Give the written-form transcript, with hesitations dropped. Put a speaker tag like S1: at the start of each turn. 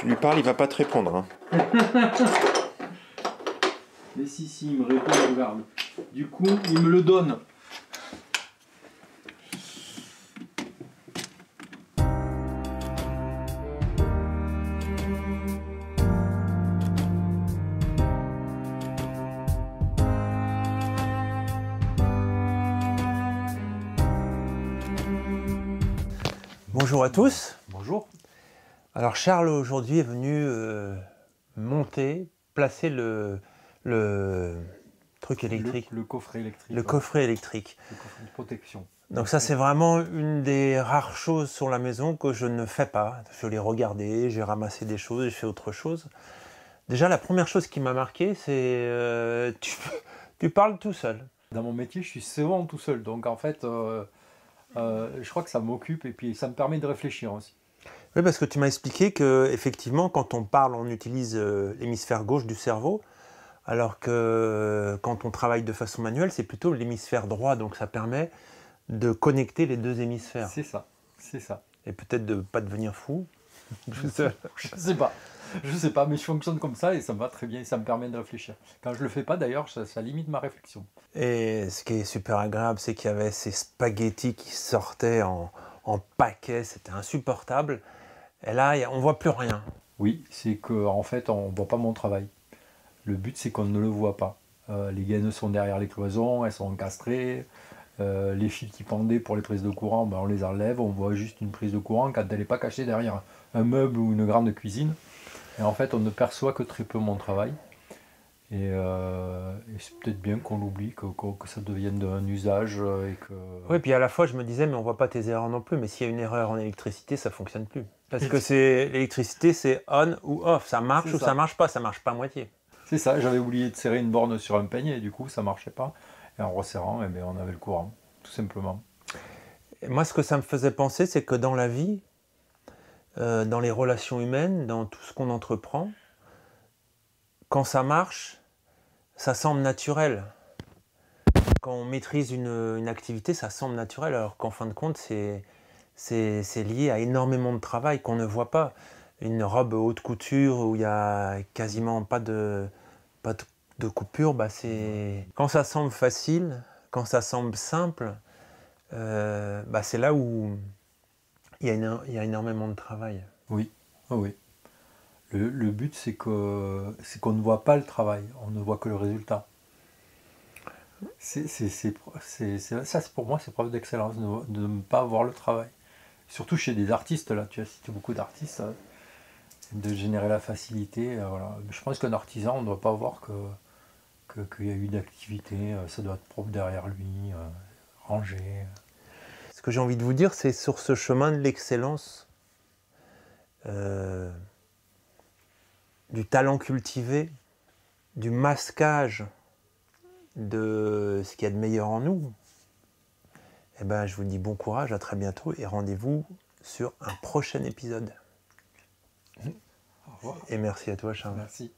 S1: Tu lui parles, il va pas te répondre. Hein.
S2: Mais si, il me répond, regarde. Du coup, il me le donne.
S3: Bonjour à tous.
S2: Bonjour.
S3: Alors Charles aujourd'hui est venu placer le truc électrique.
S2: Le coffret électrique.
S3: Le coffret électrique.
S2: Le coffret de protection.
S3: Donc ça c'est vraiment une des rares choses sur la maison que je ne fais pas. Je l'ai regardé, j'ai ramassé des choses, j'ai fait autre chose. Déjà la première chose qui m'a marqué c'est tu parles tout seul.
S2: Dans mon métier je suis souvent tout seul, donc en fait je crois que ça m'occupe et puis ça me permet de réfléchir aussi.
S3: Oui, parce que tu m'as expliqué que effectivement, quand on parle, on utilise l'hémisphère gauche du cerveau, alors que quand on travaille de façon manuelle, c'est plutôt l'hémisphère droit, donc ça permet de connecter les deux hémisphères.
S2: C'est ça, c'est ça.
S3: Et peut-être de ne pas devenir fou.
S2: Je sais pas, mais je fonctionne comme ça et ça me va très bien et ça me permet de réfléchir. Quand je le fais pas d'ailleurs, ça limite ma réflexion.
S3: Et ce qui est super agréable, c'est qu'il y avait ces spaghettis qui sortaient en paquets, c'était insupportable. Et là, on voit plus rien.
S2: Oui, c'est qu'en fait, on ne voit pas mon travail. Le but, c'est qu'on ne le voit pas. Les gaines sont derrière les cloisons, elles sont encastrées. Les fils qui pendaient pour les prises de courant, ben, on les enlève. On voit juste une prise de courant quand elle n'est pas cachée derrière un meuble ou une grande cuisine. Et en fait, on ne perçoit que très peu mon travail. Et c'est peut-être bien qu'on l'oublie, que ça devienne un usage. Et que...
S3: Oui, puis à la fois, je me disais, mais on ne voit pas tes erreurs non plus. Mais s'il y a une erreur en électricité, ça ne fonctionne plus. Parce que l'électricité, c'est on ou off. Ça marche ou ça ne marche pas. Ça ne marche pas à moitié.
S2: C'est ça, j'avais oublié de serrer une borne sur un peigne et du coup, ça ne marchait pas. Et en resserrant, eh bien, on avait le courant, tout simplement.
S3: Et moi, ce que ça me faisait penser, c'est que dans la vie, dans les relations humaines, dans tout ce qu'on entreprend, quand ça marche, ça semble naturel. Quand on maîtrise une activité, ça semble naturel, alors qu'en fin de compte, c'est lié à énormément de travail qu'on ne voit pas. Une robe haute couture où il n'y a quasiment pas de coupure, bah quand ça semble facile, quand ça semble simple, bah c'est là où il y a énormément de travail.
S2: Oui, oui. Le but, c'est qu'on ne voit pas le travail, on ne voit que le résultat. Ça, pour moi, c'est preuve d'excellence, de ne pas voir le travail. Surtout chez des artistes, là, tu as cité beaucoup d'artistes, de générer la facilité. Voilà. Je pense qu'un artisan, on ne doit pas voir qu'il y a eu d'activité, ça doit être propre derrière lui, rangé.
S3: Ce que j'ai envie de vous dire, c'est sur ce chemin de l'excellence, du talent cultivé, du masquage de ce qu'il y a de meilleur en nous, eh ben, je vous dis bon courage, à très bientôt et rendez-vous sur un prochain épisode.
S2: Au revoir.
S3: Et merci à toi, Charles.
S2: Merci.